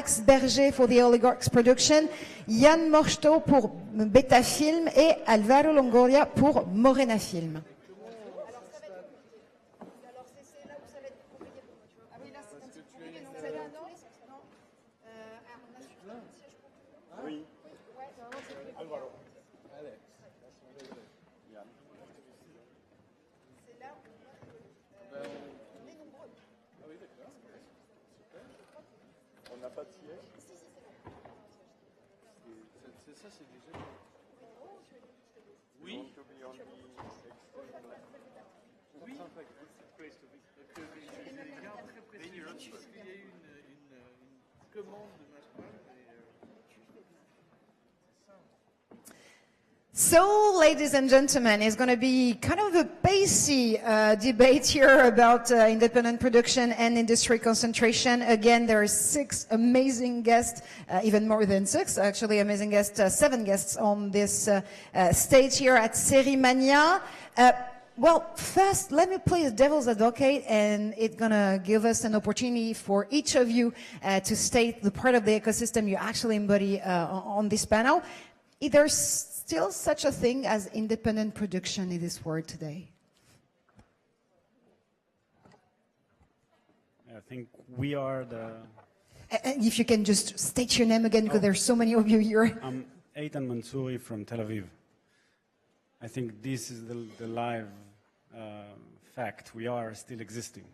Alex Berger for the Oligarchs Production, Yann Morsto pour Beta Film et Alvaro Longoria pour Morena Film. Oui. Oui. Il y a eu une commande de ma part. So, ladies and gentlemen, it's going to be kind of a pacey debate here about independent production and industry concentration. Again, there are 6 amazing guests, even more than 6, actually, amazing guests, 7 guests on this stage here at Series Mania. Well, first, let me play the devil's advocate, and it's going to give us an opportunity for each of you to state the part of the ecosystem you actually embody on this panel. Is there still such a thing as independent production in this world today? I think we are the... And if you can just state your name again, because there's so many of you here. I'm Eitan Mansouri from Tel Aviv. I think this is the live fact. We are still existing.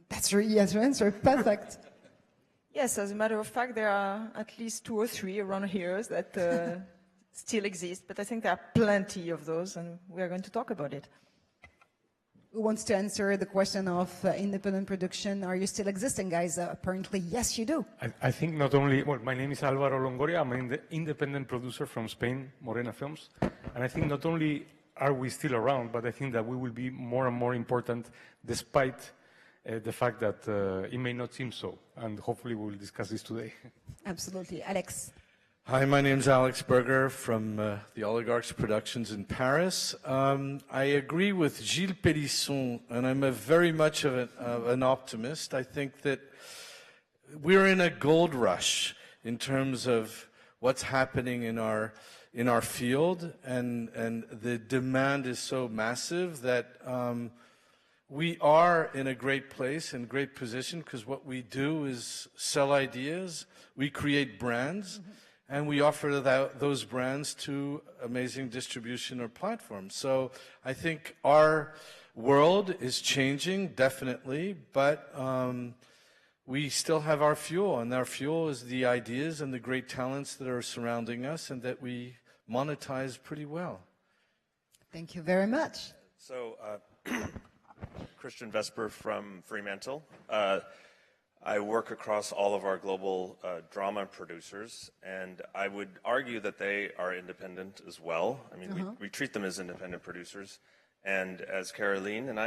That's really yes, your answer. Perfect. Yes, as a matter of fact, there are at least 2 or 3 around here that still exist, but I think there are plenty of those, and we are going to talk about it. Who wants to answer the question of independent production? Are you still existing, guys? Apparently, yes, you do. I think not only, well, my name is Alvaro Longoria. I'm an independent producer from Spain, Morena Films. And I think not only are we still around, but I think that we will be more and more important despite the fact that it may not seem so. And hopefully we will discuss this today. Absolutely. Alex. Hi, my name's Alex Berger from the Oligarchs Productions in Paris. I agree with Gilles Pélisson, and I'm very much of an optimist. I think that we're in a gold rush in terms of what's happening in our field, and the demand is so massive that we are in a great place and great position, because what we do is sell ideas, we create brands, and we offer those brands to amazing distribution or platforms. So I think our world is changing, definitely, but we still have our fuel, and our fuel is the ideas and the great talents that are surrounding us and that we monetize pretty well. Thank you very much. So, Christian Vesper from Fremantle. I work across all of our global drama producers, and I would argue that they are independent as well. I mean, we treat them as independent producers, and as Caroline and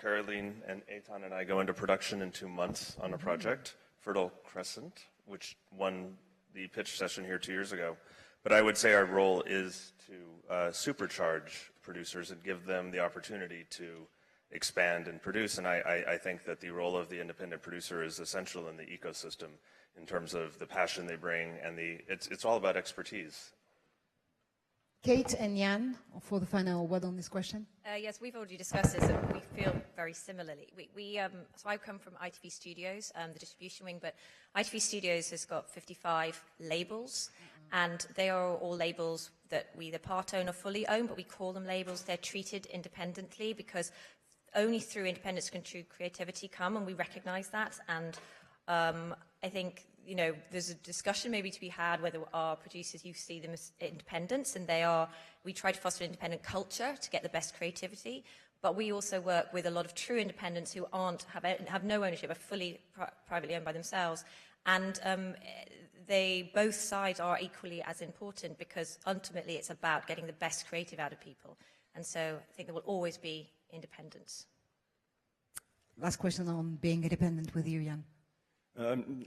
Caroline and Eitan and I go into production in 2 months on a project, Fertile Crescent, which won the pitch session here 2 years ago. But I would say our role is to supercharge producers and give them the opportunity to expand and produce. And I think that the role of the independent producer is essential in the ecosystem in terms of the passion they bring, and it's all about expertise. Kate and Jan, for the final word on this question. Yes, we've already discussed this, and we feel very similarly. So I come from ITV Studios, the distribution wing, but ITV Studios has got 55 labels, and they are all labels that we either part own or fully own, but we call them labels. They're treated independently because only through independence can true creativity come, and we recognize that. And I think, you know, there's a discussion maybe to be had whether our producers, you see them as independents, and we try to foster independent culture to get the best creativity, but we also work with a lot of true independents who have no ownership, are fully privately owned by themselves, and both sides are equally as important, because ultimately it's about getting the best creative out of people. And so I think there will always be independence. Last question on being independent with you, Jan.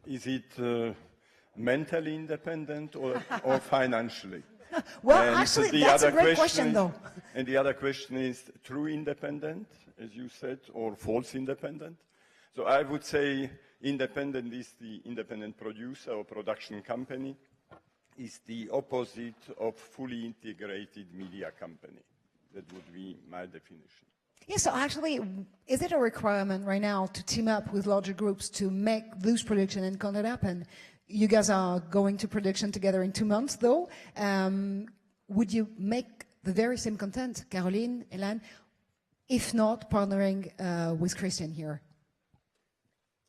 Is it mentally independent or financially? Well, and actually, that's a great question, though. And the other question is true independent, as you said, or false independent. So I would say independent is the independent producer or production company, is the opposite of fully integrated media company. That would be my definition. Yeah, so actually, is it a requirement right now to team up with larger groups to make those production and can that happen? You guys are going to production together in 2 months, though. Would you make the very same content, Caroline, Hélène, if not partnering with Christian here?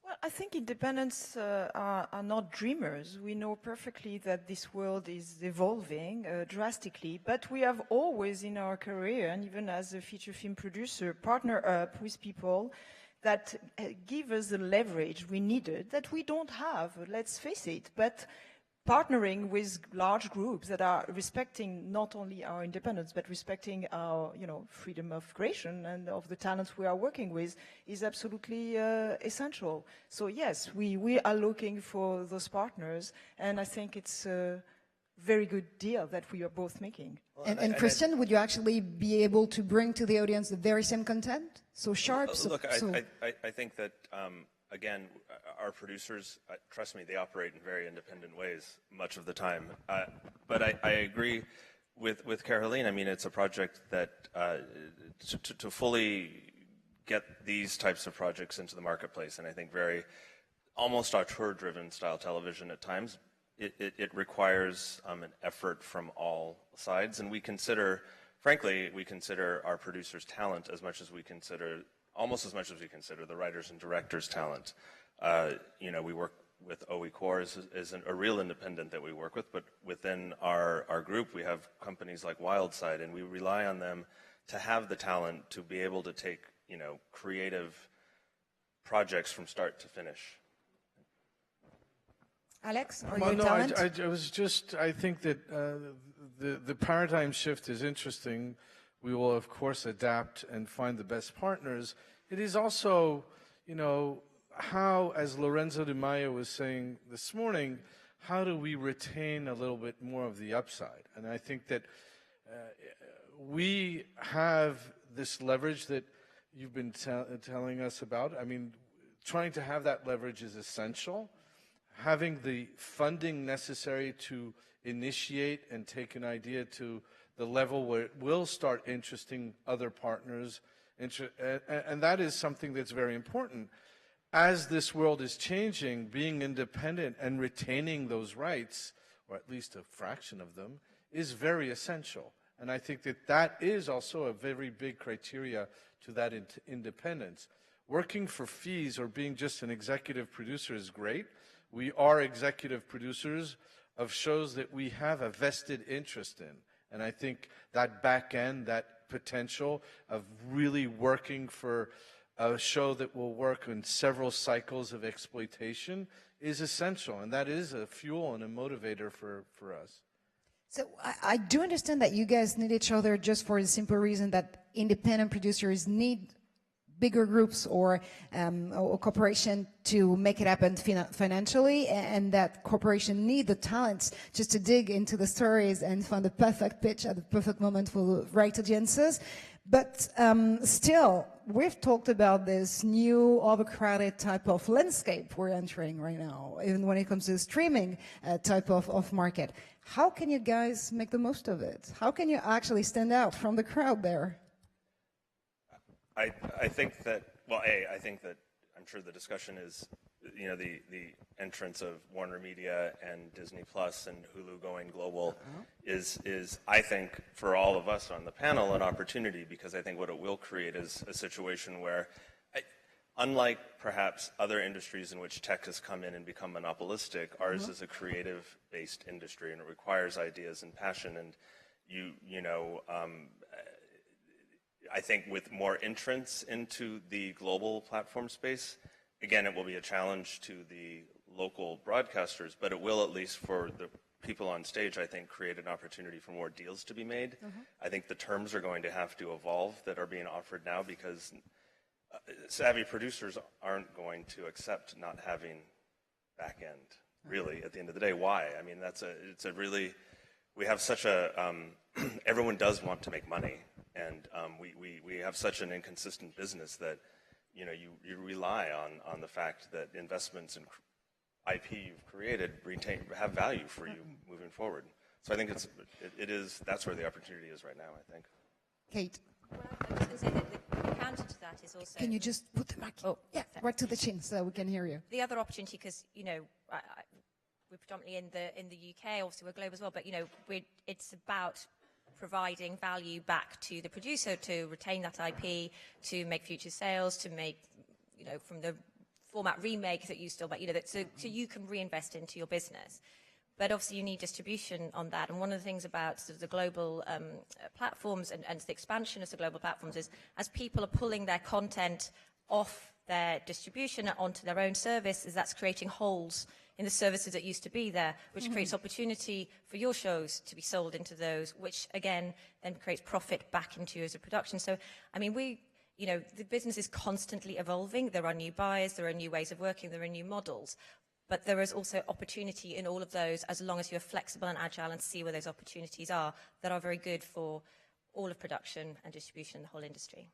Well, I think independents are not dreamers. We know perfectly that this world is evolving drastically, but we have always in our career, and even as a feature film producer, partner up with people that give us the leverage we needed that we don't have, let's face it, but partnering with large groups that are respecting not only our independence, but respecting our, freedom of creation and of the talents we are working with is absolutely essential. So yes, we are looking for those partners, and I think it's a very good deal that we are both making. And Christian, would you actually be able to bring to the audience the very same content? So sharp? Look, I think that, again, our producers, trust me, they operate in very independent ways much of the time. But I agree with Caroline. I mean, it's a project that to fully get these types of projects into the marketplace, and I think very almost auteur-driven style television at times, it requires an effort from all sides. And we consider, frankly, our producers' talent almost as much as we consider the writers and directors' talent. We work with OE Core is a real independent that we work with, but within our group we have companies like Wildside, and we rely on them to have the talent to be able to take creative projects from start to finish. Alex, are you talent? I think that the paradigm shift is interesting. We will, of course, adapt and find the best partners. It is also, how, as Lorenzo Di Maio was saying this morning, how do we retain a little bit more of the upside? And I think that we have this leverage that you've been telling us about. I mean, trying to have that leverage is essential. Having the funding necessary to initiate and take an idea to the level where it will start interesting other partners, and that is something that's very important. As this world is changing, being independent and retaining those rights, or at least a fraction of them, is very essential. And I think that is also a very big criteria to that independence. Working for fees or being just an executive producer is great. We are executive producers of shows that we have a vested interest in. And I think that back end, that potential of really working for a show that will work in several cycles of exploitation is essential. And that is a fuel and a motivator for us. So I do understand that you guys need each other just for the simple reason that independent producers need bigger groups or corporation to make it happen financially, and that corporation need the talents just to dig into the stories and find the perfect pitch at the perfect moment for the right audiences. But still, we've talked about this new overcrowded type of landscape we're entering right now, even when it comes to the streaming type of market. How can you guys make the most of it? How can you actually stand out from the crowd there? I think that I'm sure the discussion is, the entrance of Warner Media and Disney Plus and Hulu going global is I think for all of us on the panel an opportunity, because I think what it will create is a situation where, unlike perhaps other industries in which tech has come in and become monopolistic, ours is a creative-based industry, and it requires ideas and passion. And I think with more entrance into the global platform space, again, it will be a challenge to the local broadcasters, but it will, at least for the people on stage, I think, create an opportunity for more deals to be made. I think the terms are going to have to evolve that are being offered now, because savvy producers aren't going to accept not having back end, really, at the end of the day. Why? I mean, we have such a, everyone does want to make money, and we have such an inconsistent business that, you rely on the fact that investments in IP you've created have value for you moving forward. So I think that's where the opportunity is right now, I think. Kate. Well, I was going to say that the counter to that is also... Can you just put the mic? Oh, yeah, right to the chin so we can hear you. The other opportunity, because, we're predominantly in the UK, obviously we're global as well, but, it's about providing value back to the producer to retain that IP, to make future sales, to make, from the format remake that you still make, so you can reinvest into your business. But obviously you need distribution on that. And one of the things about sort of the global platforms and the expansion of the global platforms is as people are pulling their content off their distribution onto their own service, is that's creating holes in the services that used to be there, which creates opportunity for your shows to be sold into those, which again then creates profit back into you as a production. So, I mean, the business is constantly evolving. There are new buyers, there are new ways of working, there are new models. But there is also opportunity in all of those as long as you're flexible and agile and see where those opportunities are that are very good for all of production and distribution in the whole industry.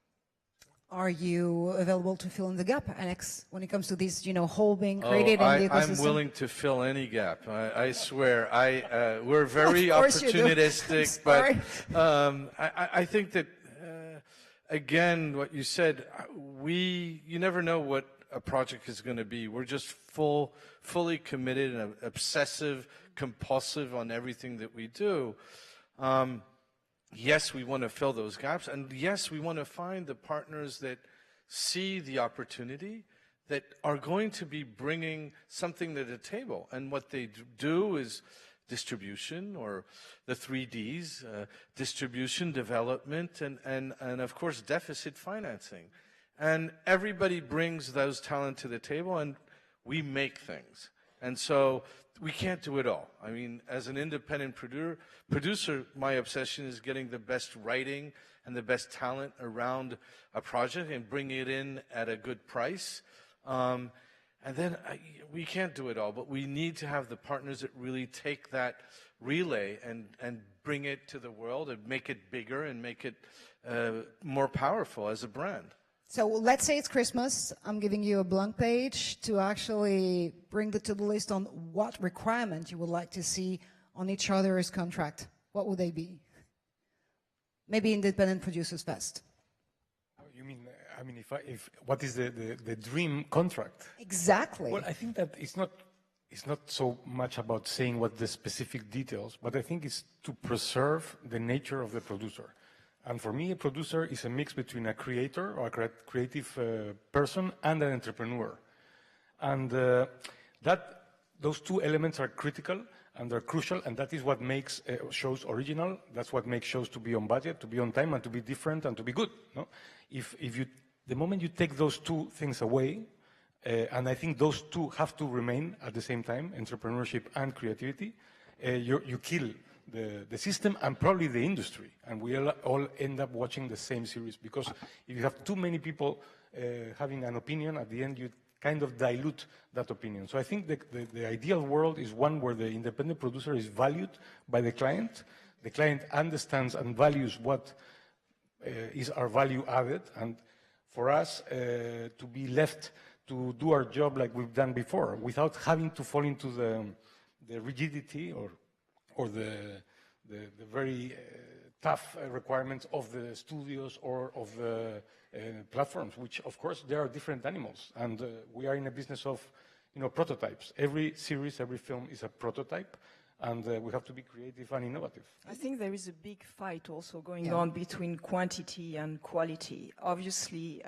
Are you available to fill in the gap, Alex, when it comes to this, hole being created in the ecosystem? I'm willing to fill any gap. I swear. We're very opportunistic, but I think that, again, what you said, you never know what a project is going to be. We're just fully committed and obsessive, compulsive on everything that we do. Yes, we want to fill those gaps, and yes, we want to find the partners that see the opportunity, that are going to be bringing something to the table. And what they do is distribution, or the 3Ds, distribution, development, and of course, deficit financing. And everybody brings those talent to the table, and we make things. And so we can't do it all. I mean, as an independent producer, my obsession is getting the best writing and the best talent around a project and bringing it in at a good price. And then we can't do it all, but we need to have the partners that really take that relay and bring it to the world and make it bigger and make it more powerful as a brand. So let's say it's Christmas. I'm giving you a blank page to actually bring the to-do list on what requirement you would like to see on each other's contract. What would they be? Maybe independent producers first. You mean, if what is the dream contract? Exactly. Well, I think that it's not so much about saying what the specific details, but I think it's to preserve the nature of the producer. And for me, a producer is a mix between a creator or a creative person and an entrepreneur. And those two elements are critical and they're crucial, and that is what makes shows original. That's what makes shows to be on budget, to be on time, and to be different and to be good. No? The moment you take those two things away, and I think those two have to remain at the same time, entrepreneurship and creativity, you kill the system and probably the industry, and we all end up watching the same series, because if you have too many people having an opinion, at the end you kind of dilute that opinion. So I think the ideal world is one where the independent producer is valued by the client understands and values what is our value added, and for us to be left to do our job like we've done before, without having to fall into the rigidity or the very tough requirements of the studios or of the platforms, which of course there are different animals, and we are in a business of prototypes. Every series, every film is a prototype, and we have to be creative and innovative. I think there is a big fight also going on between quantity and quality. Obviously,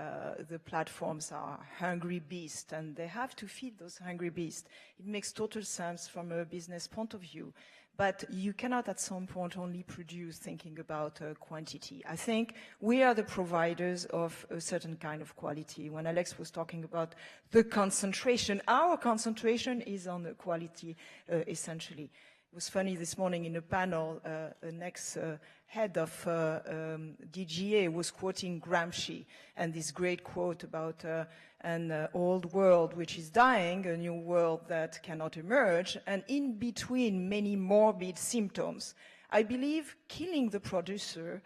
the platforms are hungry beasts, and they have to feed those hungry beasts. It makes total sense from a business point of view. But you cannot at some point only produce thinking about quantity. I think we are the providers of a certain kind of quality. When Alex was talking about the concentration, our concentration is on the quality, essentially. It was funny this morning in a panel, an ex-head of DGA was quoting Gramsci, and this great quote about an old world which is dying, a new world that cannot emerge, and in between many morbid symptoms. I believe killing the producer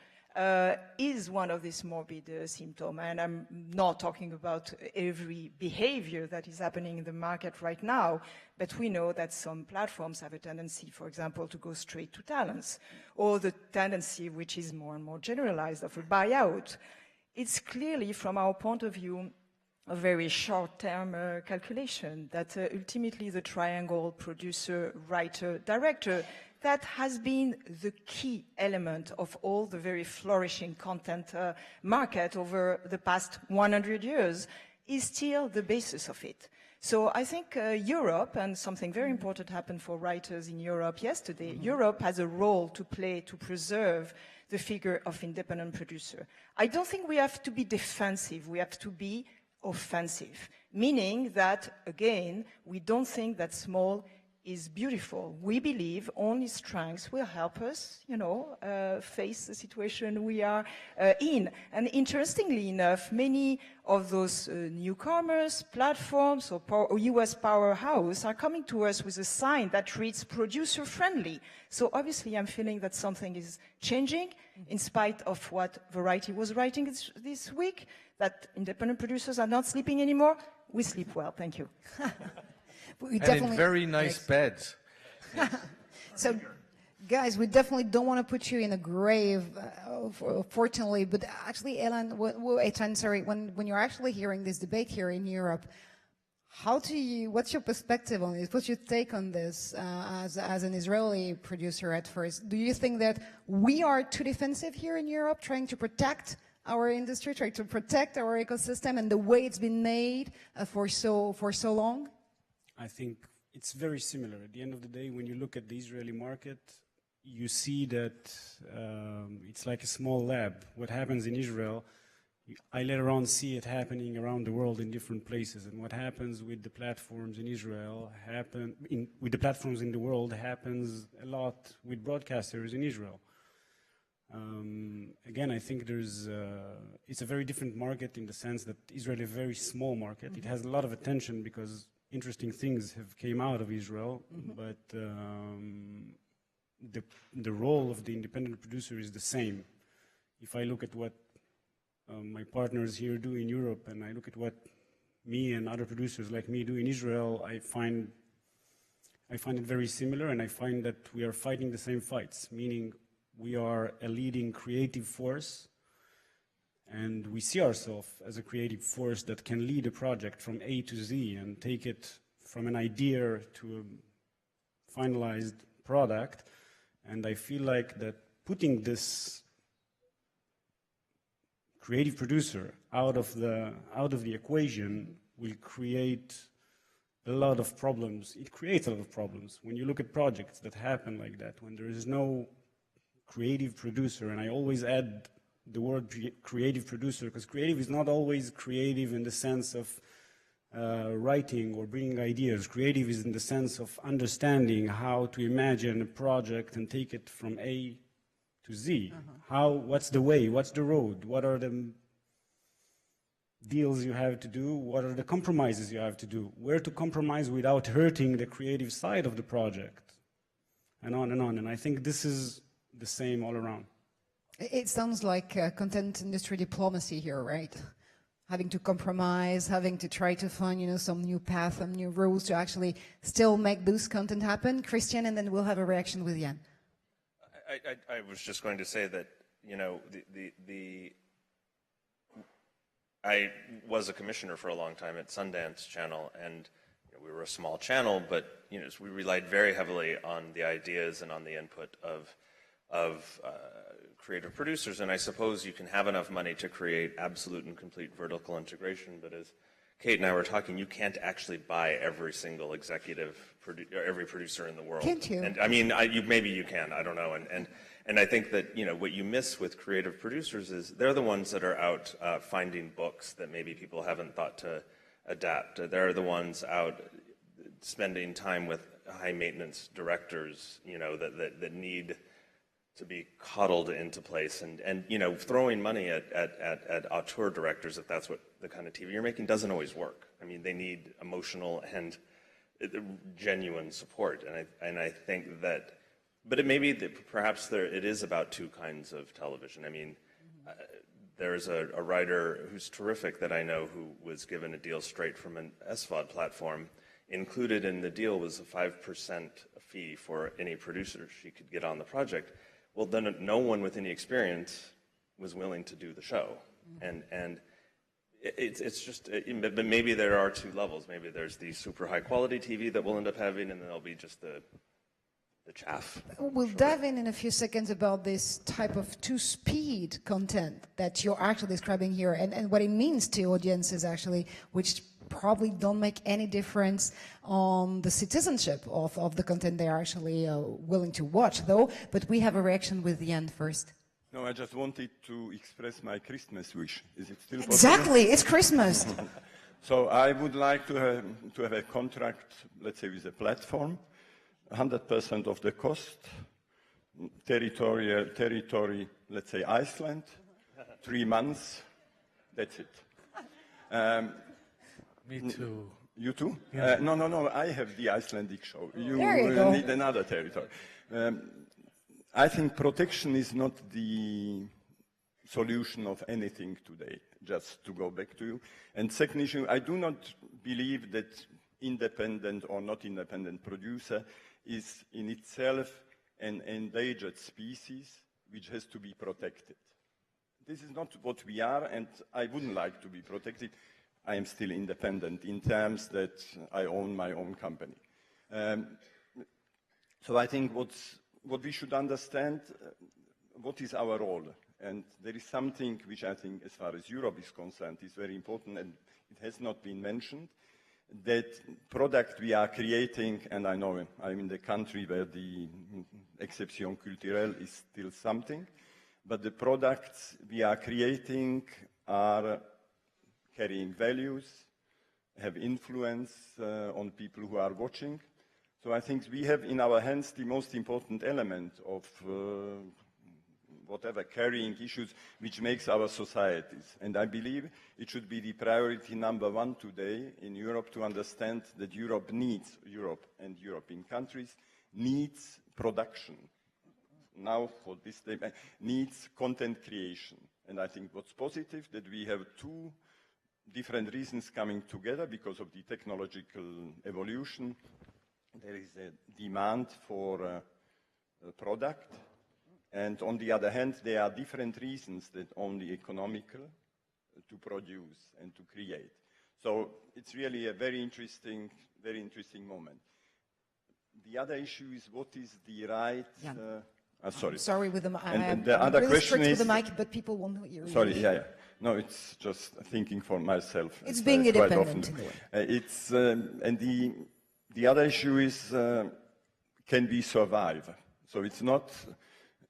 is one of these morbid symptoms. And I'm not talking about every behavior that is happening in the market right now, but we know that some platforms have a tendency, for example, to go straight to talents, or the tendency, which is more and more generalized, of a buyout. It's clearly, from our point of view, a very short-term calculation that ultimately the triangle producer, writer, director, that has been the key element of all the very flourishing content market over the past 100 years, is still the basis of it. So I think Europe, and something very important happened for writers in Europe yesterday, Europe has a role to play to preserve the figure of independent producer. I don't think we have to be defensive, we have to be offensive, meaning that, again, we don't think that small is beautiful. We believe only strengths will help us, face the situation we are in. And interestingly enough, many of those newcomers, platforms, or US powerhouse are coming to us with a sign that reads producer-friendly. So obviously I'm feeling that something is changing, in spite of what Variety was writing this week, that independent producers are not sleeping anymore. We sleep well. Thank you. And in very nice beds. So, guys, we definitely don't want to put you in a grave, fortunately, but actually, Ethan, sorry, when you're actually hearing this debate here in Europe, what's your perspective on this? What's your take on this as an Israeli producer at first? Do you think that we are too defensive here in Europe, trying to protect our industry, trying to protect our ecosystem and the way it's been made for so long? I think it's very similar. At the end of the day, when you look at the Israeli market, you see that it's like a small lab. What happens in Israel, I later on see it happening around the world in different places. And what happens with the platforms in Israel, with the platforms in the world, happens a lot with broadcasters in Israel. Again, I think it's a very different market in the sense that Israel is a very small market. It has a lot of attention because interesting things have came out of Israel, but the role of the independent producer is the same. If I look at what my partners here do in Europe, and I look at what me and other producers like me do in Israel, I find it very similar, and I find that we are fighting the same fights, meaning we are a leading creative force, and we see ourselves as a creative force that can lead a project from A to Z and take it from an idea to a finalized product. And I feel like that putting this creative producer out of the equation will create a lot of problems. It creates a lot of problems. When you look at projects that happen like that, when there is no creative producer, and I always add the word creative producer, because creative is not always creative in the sense of writing or bringing ideas. Creative is in the sense of understanding how to imagine a project and take it from A to Z. What's the way, what's the road, what are the deals you have to do, what are the compromises you have to do, where to compromise without hurting the creative side of the project, and on and on. And I think this is the same all around. It sounds like content industry diplomacy here, right? Having to compromise, having to try to find, some new path, some new rules to actually still make this content happen. Christian, and then we'll have a reaction with Jan. I was just going to say that, I was a commissioner for a long time at Sundance Channel, and we were a small channel, but we relied very heavily on the ideas and on the input of creative producers. And I suppose you can have enough money to create absolute and complete vertical integration, but as Kate and I were talking, you can't actually buy every single every producer in the world. Can't you? And I mean, maybe you can, I don't know. And I think that, what you miss with creative producers is they're the ones that are out finding books that maybe people haven't thought to adapt. They're the ones out spending time with high maintenance directors, that need to be coddled into place, and throwing money at auteur directors, if that's what the kind of TV you're making, doesn't always work. I mean, they need emotional and genuine support, and I think that But it may be that perhaps it is about two kinds of television. I mean, there's a writer who's terrific that I know who was given a deal straight from an SVOD platform. Included in the deal was a 5% fee for any producer she could get on the project. Well, then no one with any experience was willing to do the show. And it's just, but maybe there are two levels. Maybe there's the super high quality TV that we'll end up having, and then there'll be just the chaff. We'll dive in a few seconds about this type of two-speed content that you're actually describing here, and what it means to audiences actually, which probably don't make any difference on the citizenship of the content they are actually willing to watch, though. But we have a reaction with the end first. No, I just wanted to express my Christmas wish. Is it still possible? Exactly, it's Christmas. So I would like to have a contract, let's say, with a platform, 100% of the cost, territory, let's say Iceland, 3 months, that's it. Me too. You too? Yeah. No, I have the Icelandic show. There you go. Need another territory. I think protection is not the solution of anything today, just to go back to you. And second issue, I do not believe that independent or not independent producer is in itself an endangered species which has to be protected. This is not what we are, and I wouldn't like to be protected. I am still independent in terms that I own my own company. So I think what we should understand, what is our role? And there is something which I think, as far as Europe is concerned, is very important, and it has not been mentioned, that product we are creating, and I know I'm in the country where the exception culturelle is still something, but the products we are creating are carrying values, have influence on people who are watching. So I think we have in our hands the most important element of whatever carrying issues which makes our societies. And I believe it should be the priority number one today in Europe to understand that Europe and European countries needs production. Now for this day, needs content creation. And I think what's positive that we have two different reasons coming together because of the technological evolution. There is a demand for a product, and on the other hand, there are different reasons that only economical to produce and to create. So it's really a very interesting moment. The other issue is what is the right... sorry. Sorry with the mic. And the other really question is... with the mic, but people won't hear you. Sorry, yeah. No, it's just thinking for myself. It's being independent in a way. And the other issue is, can we survive? So it's not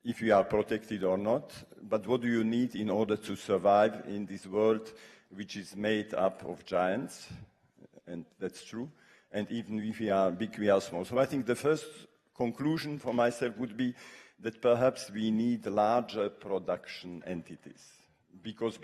if you are protected or not, but what do you need in order to survive in this world which is made up of giants, and that's true, and even if we are big, we are small. So I think the first conclusion for myself would be that perhaps we need larger production entities. Because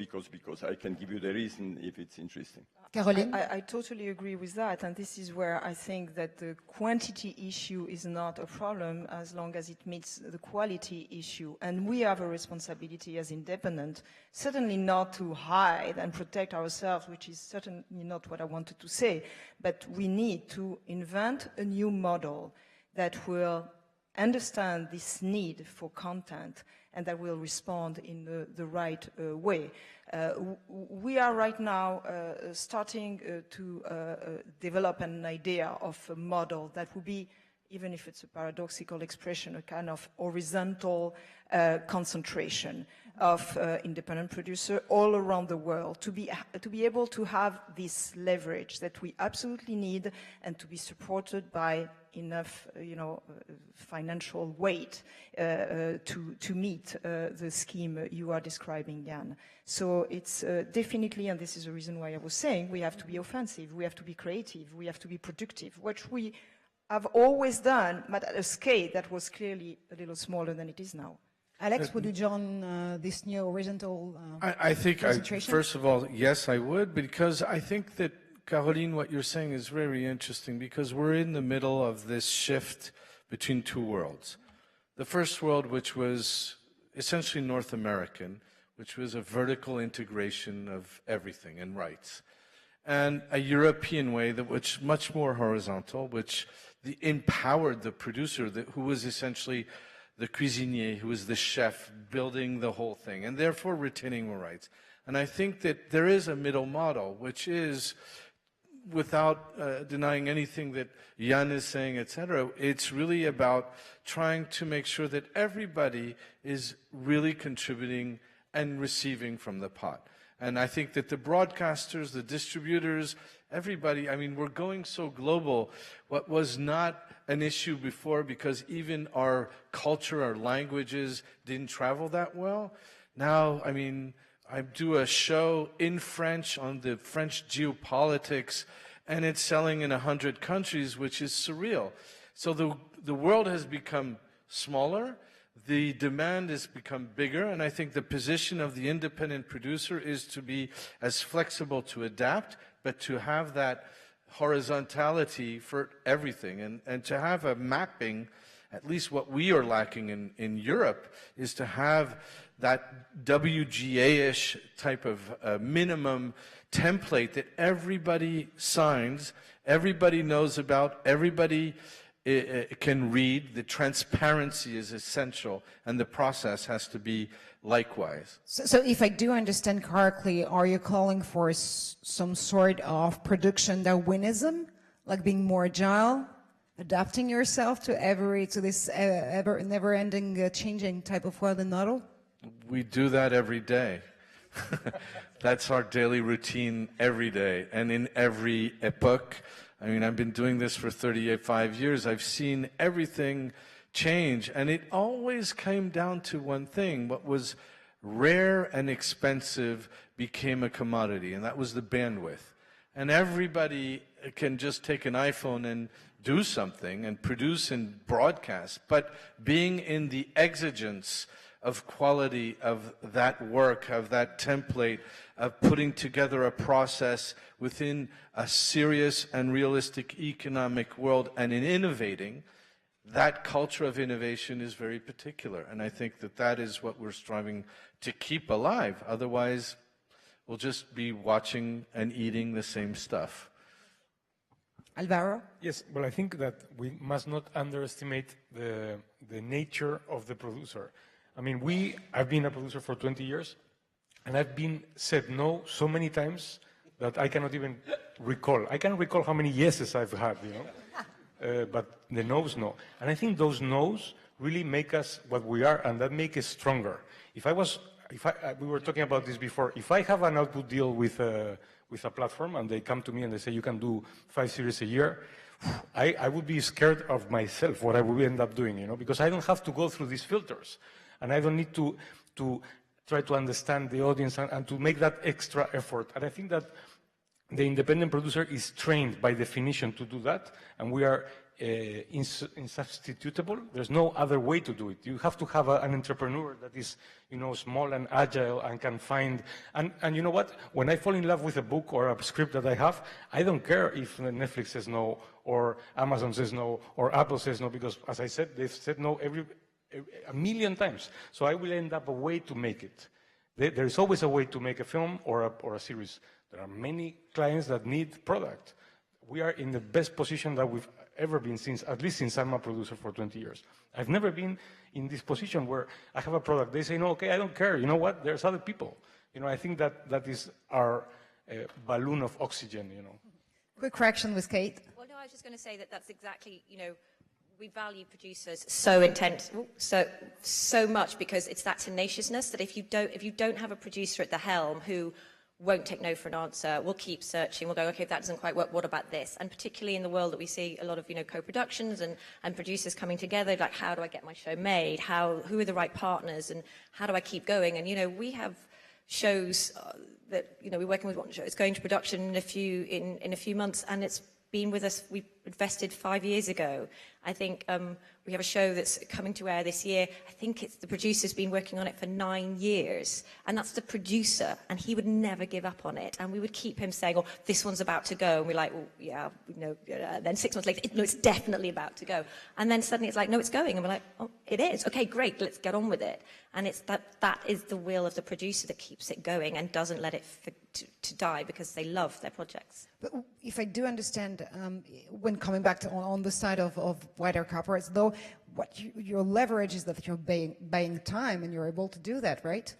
I can give you the reason if it's interesting. Caroline? I totally agree with that, and this is where I think that the quantity issue is not a problem as long as it meets the quality issue. And we have a responsibility as independent, certainly not to hide and protect ourselves, which is certainly not what I wanted to say, but we need to invent a new model that will understand this need for content and that will respond in the right way. We are right now starting to develop an idea of a model that would be, even if it's a paradoxical expression, a kind of horizontal concentration of independent producer all around the world to be able to have this leverage that we absolutely need and to be supported by enough, financial weight to meet the scheme you are describing, Jan. So it's definitely, and this is the reason why I was saying, we have to be offensive, we have to be creative, we have to be productive, which we have always done, but at a scale that was clearly a little smaller than it is now. Alex, would you join this new horizontal I think, concentration? first of all, yes, I would, because I think that, Caroline, what you're saying is very interesting, because we're in the middle of this shift between two worlds. The first world, which was essentially North American, which was a vertical integration of everything and rights. And a European way that was much more horizontal, which empowered the producer, who was essentially the cuisinier, who was the chef, building the whole thing, and therefore retaining more rights. And I think that there is a middle model, which is, without denying anything that Jan is saying, etc., it's really about trying to make sure that everybody is really contributing and receiving from the pot. And I think that the broadcasters, the distributors, everybody, I mean, we're going so global. What was not an issue before, because even our culture, our languages didn't travel that well. Now, I mean, I do a show in French on the French geopolitics, and it's selling in 100 countries, which is surreal. So the world has become smaller. The demand has become bigger, and I think the position of the independent producer is to be as flexible to adapt, but to have that horizontality for everything, and to have a mapping. At least what we are lacking in Europe is to have that WGA-ish type of minimum template that everybody signs, everybody knows about, everybody can read. The transparency is essential, and the process has to be likewise. So if I do understand correctly, are you calling for some sort of production Darwinism, like being more agile, adapting yourself to this ever never-ending changing type of world and model? We do that every day. That's our daily routine every day, and in every epoch. I mean, I've been doing this for 35 years. I've seen everything change, and it always came down to one thing. What was rare and expensive became a commodity, and that was the bandwidth. And everybody can just take an iPhone and do something and produce and broadcast, but being in the exigence of quality of that work, of that template, of putting together a process within a serious and realistic economic world, and in innovating, that culture of innovation is very particular. And I think that that is what we're striving to keep alive. Otherwise, we'll just be watching and eating the same stuff. Alvaro? Yes, well, I think that we must not underestimate the nature of the producer. I mean, I've been a producer for 20 years, and I've been said no so many times that I cannot even recall. I can recall how many yeses I've had, you know, but the no's no. And I think those no's really make us what we are, and that make us stronger. We were talking about this before. If I have an output deal with a platform, and they come to me and they say, you can do 5 series a year, I would be scared of myself, what I would end up doing, you know, because I don't have to go through these filters. And I don't need to try to understand the audience and to make that extra effort. And I think that the independent producer is trained by definition to do that, and we are insubstitutable. There's no other way to do it. You have to have an entrepreneur that is, you know, small and agile and can find, and you know what? When I fall in love with a book or a script that I have, I don't care if Netflix says no, or Amazon says no, or Apple says no, because as I said, they've said no a million times. So I will end up a way to make it. There is always a way to make a film or a series. There are many clients that need product. We are in the best position that we've ever been at least since I'm a producer for 20 years. I've never been in this position where I have a product. They say, no, okay, I don't care. You know what? There's other people. You know, I think that is our balloon of oxygen, you know. Quick correction with Kate. Well, no, I was just going to say that that's exactly, you know, we value producers so much because it's that tenaciousness that if you don't have a producer at the helm who won't take no for an answer, we'll keep searching, we'll go, okay, if that doesn't quite work, what about this? And particularly in the world that we see a lot of, you know, co-productions and producers coming together, like, how do I get my show made? Who are the right partners, and how do I keep going? And, you know, we have shows that, you know, we're working with one show, it's going to production in a few months, and it's been with us, we've invested 5 years ago. I think we have a show that's coming to air this year. I think it's the producer's been working on it for 9 years, and that's the producer, and he would never give up on it. And we would keep him saying, "Oh, this one's about to go," and we're like, "Well, yeah, no." And then 6 months later, "No, it's definitely about to go." And then suddenly it's like, "No, it's going," and we're like, "Oh, it is. Okay, great. Let's get on with it." And it's that is the will of the producer that keeps it going and doesn't let it to die because they love their projects. But if I do understand, when coming back to on the side of wider corporates, though, what your leverage is that you're buying time, and you're able to do that, right?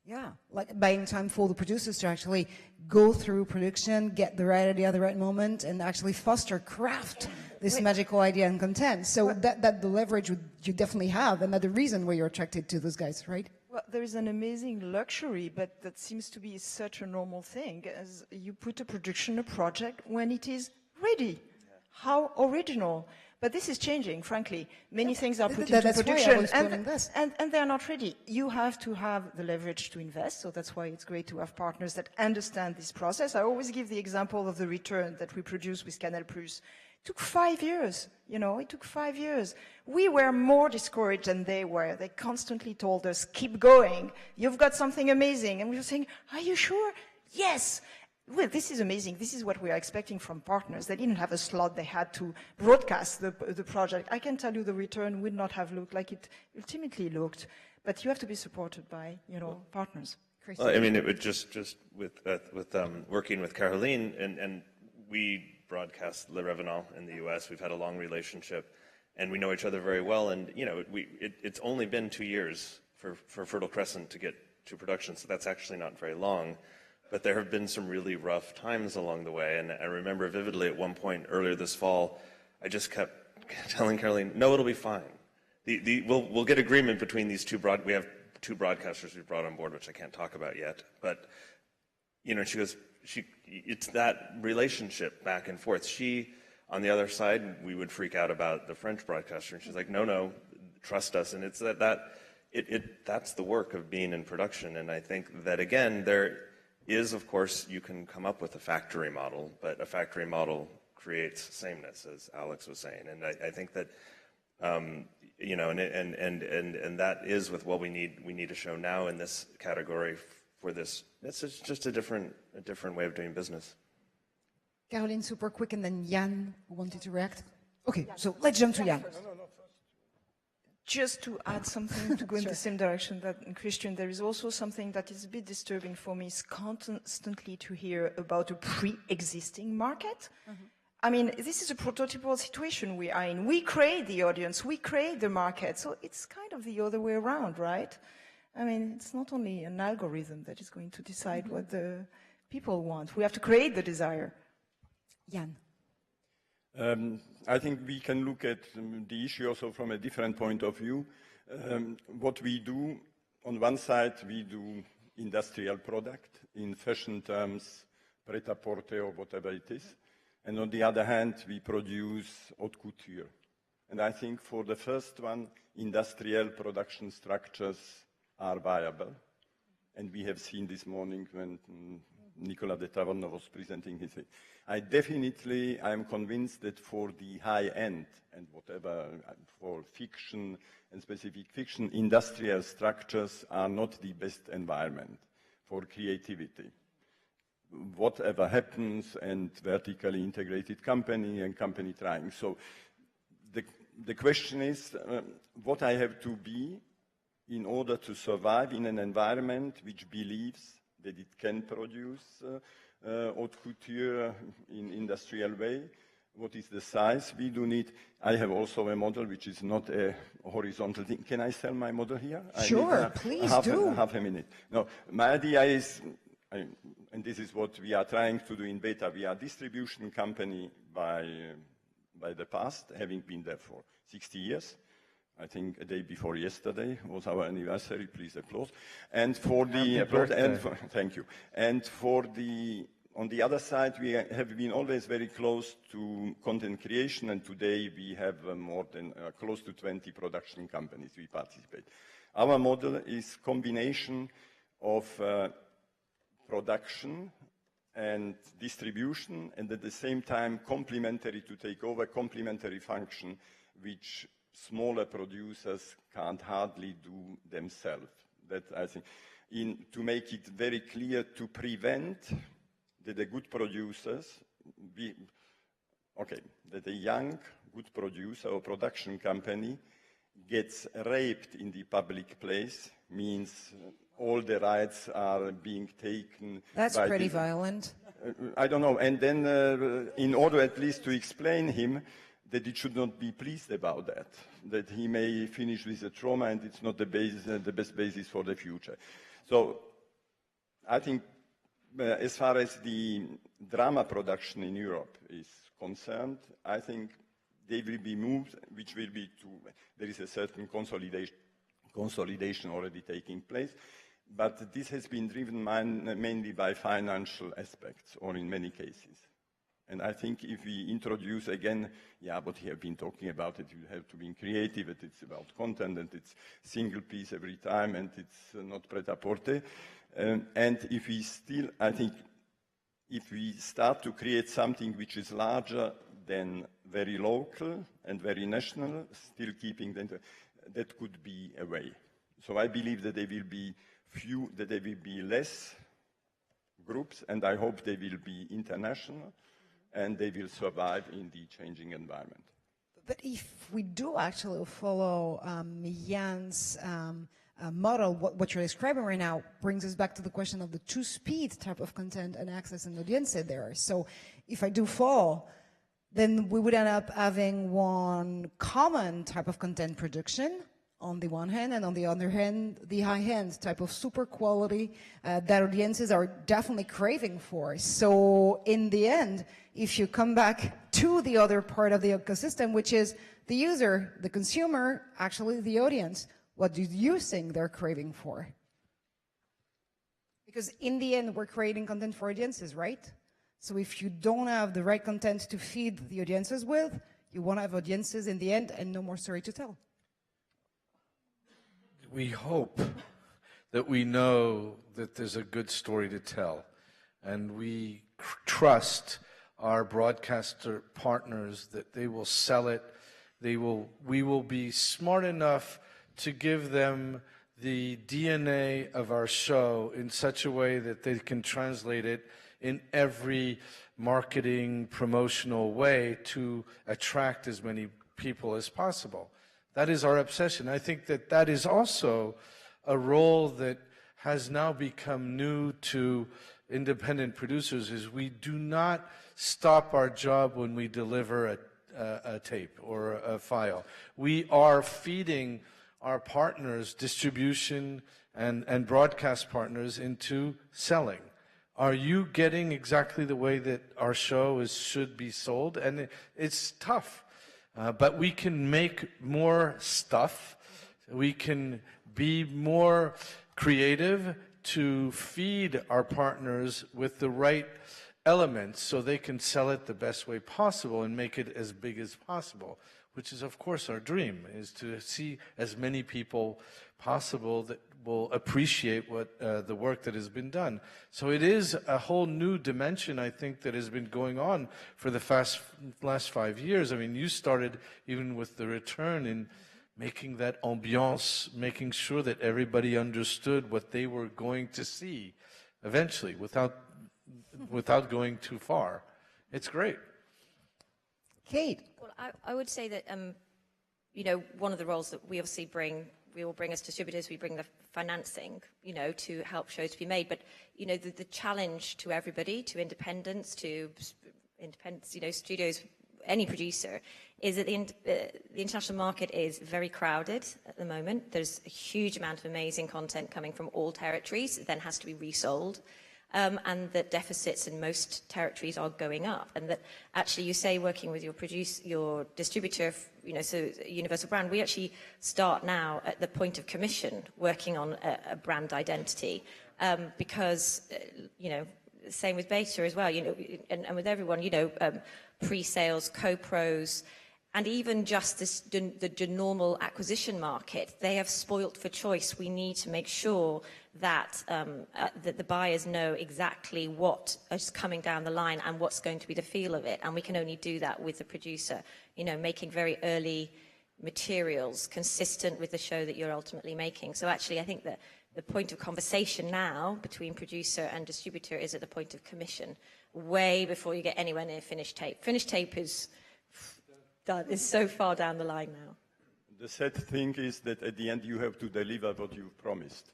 Yeah, like buying time for the producers to actually go through production, get the right idea at the right moment, and actually foster, craft this magical idea and content. So that the leverage you definitely have, and that's the reason why you're attracted to those guys, right? Well, there is an amazing luxury, but that seems to be such a normal thing, as you put a production, a project, when it is ready. Yeah. How original. But this is changing, frankly. Many things are put into production, and they're not ready. You have to have the leverage to invest, so that's why it's great to have partners that understand this process. I always give the example of the return that we produced with Canal+. It took 5 years, it took 5 years. We were more discouraged than they were. They constantly told us, "Keep going, you've got something amazing." And we were saying, "Are you sure?" "Yes." Well, this is amazing. This is what we are expecting from partners. They didn't have a slot. They had to broadcast the project. I can tell you the return would not have looked like it ultimately looked, but you have to be supported by, partners. Well, I mean, it would just with working with Caroline, and we broadcast Le Revenant in the U.S. We've had a long relationship, and we know each other very well. And it's only been 2 years for Fertile Crescent to get to production, so that's actually not very long. But there have been some really rough times along the way, and I remember vividly at one point earlier this fall, I just kept telling Caroline, "No, it'll be fine. We'll get agreement between these two we have 2 broadcasters we brought on board, which I can't talk about yet." But she goes, it's that relationship back and forth. She, on the other side, we would freak out about the French broadcaster, and she's like, "No, trust us." And it's that's the work of being in production, and I think that again there is, of course, you can come up with a factory model, but a factory model creates sameness, as Alex was saying. And I think that, and that is with what we need a show now in this category for this. It's just a different way of doing business. Caroline, super quick, and then Jan wanted to react. Okay, so let's jump to Jan. Just to add something to go in the same direction that Christian, there is also something that is a bit disturbing for me, is constantly to hear about a pre-existing market. Mm-hmm. I mean, this is a prototypal situation we are in. We create the audience, we create the market, so it's kind of the other way around, right? I mean, it's not only an algorithm that is going to decide what the people want. We have to create the desire. Jan. I think we can look at the issue also from a different point of view. What we do, on one side, we do industrial product, in fashion terms, pret-à-porter or whatever it is. And on the other hand, we produce haute couture. And I think for the first one, industrial production structures are viable. And we have seen this morning when Nicolas de Taverneau was presenting his. I am convinced that for the high end and whatever, for fiction and specific fiction, industrial structures are not the best environment for creativity. Whatever happens, and vertically integrated company and company trying. So the question is what I have to be in order to survive in an environment which believes that it can produce haute couture in industrial way. What is the size we do need? I have also a model which is not a horizontal thing. Can I sell my model here? Sure, please do. Half a minute. No, my idea is, and this is what we are trying to do in beta. We are a distribution company by the past, having been there for 60 years. I think a day before yesterday was our anniversary. Please applause. And for the thank you. And for on the other side, we have been always very close to content creation, and today we have more than close to 20 production companies we participate. Our model is combination of production and distribution, and at the same time complementary to take over complementary function, which smaller producers can't hardly do themselves. That I think, to make it very clear, to prevent that the good producers, that a young good producer or production company gets raped in the public place, means all the rights are being taken. That's by pretty violent. I don't know. And then in order at least to explain him that it should not be pleased about that he may finish with a trauma and it's not the best basis for the future. So I think as far as the drama production in Europe is concerned, I think they will be moved, which will be there is a certain consolidation already taking place, but this has been driven mainly by financial aspects, or in many cases. And I think if we introduce again, what we have been talking about, you have to be creative, it's about content, and it's single piece every time, and it's not pret-à-porter. And if we still, I think, if we start to create something which is larger than very local and very national, still keeping that could be a way. So I believe that there will be less groups, and I hope they will be international, and they will survive in the changing environment. But if we do actually follow Jan's model, what you're describing right now brings us back to the question of the two-speed type of content and access and audience there. So if I do follow, then we would end up having one common type of content production on the one hand, and on the other hand, the high-end type of super quality that audiences are definitely craving for. So in the end, if you come back to the other part of the ecosystem, which is the user, the consumer, actually the audience, what do you think they're craving for? Because in the end, we're creating content for audiences, right? So if you don't have the right content to feed the audiences with, you won't have audiences in the end and no more story to tell. We hope that we know that there's a good story to tell, and we trust our broadcaster partners that they will sell it. We will be smart enough to give them the DNA of our show in such a way that they can translate it in every marketing, promotional way to attract as many people as possible. That is our obsession. I think that that is also a role that has now become new to independent producers, is we do not stop our job when we deliver a tape or a file. We are feeding our partners, distribution and broadcast partners, into selling. Are you getting exactly the way that our show should be sold? And it's tough. But we can make more stuff. We can be more creative to feed our partners with the right elements so they can sell it the best way possible and make it as big as possible, which is, of course, our dream, is to see as many people possible that will appreciate what the work that has been done. So it is a whole new dimension, I think, that has been going on for the last 5 years. I mean, you started even with the return in making that ambiance, making sure that everybody understood what they were going to see eventually without going too far. It's great. Kate? Well, I would say that, one of the roles that we obviously bring, we will bring as distributors, we bring the financing, to help shows to be made. But, the challenge to everybody, to independents, studios, any producer, is that the international market is very crowded at the moment. There's a huge amount of amazing content coming from all territories that then has to be resold. And that deficits in most territories are going up, and that actually, you say, working with your distributor, so Universal Brand, we actually start now at the point of commission working on a brand identity, because same with Beta as well, and with everyone, pre-sales, co-pros, And even just this, the normal acquisition market, they have spoilt for choice. We need to make sure that, that the buyers know exactly what is coming down the line and what's going to be the feel of it. And we can only do that with the producer, you know, making very early materials consistent with the show that you're ultimately making. So actually, I think that the point of conversation now between producer and distributor is at the point of commission, way before you get anywhere near finished tape. Finished tape is done, is so far down the line now. The sad thing is that at the end you have to deliver what you've promised.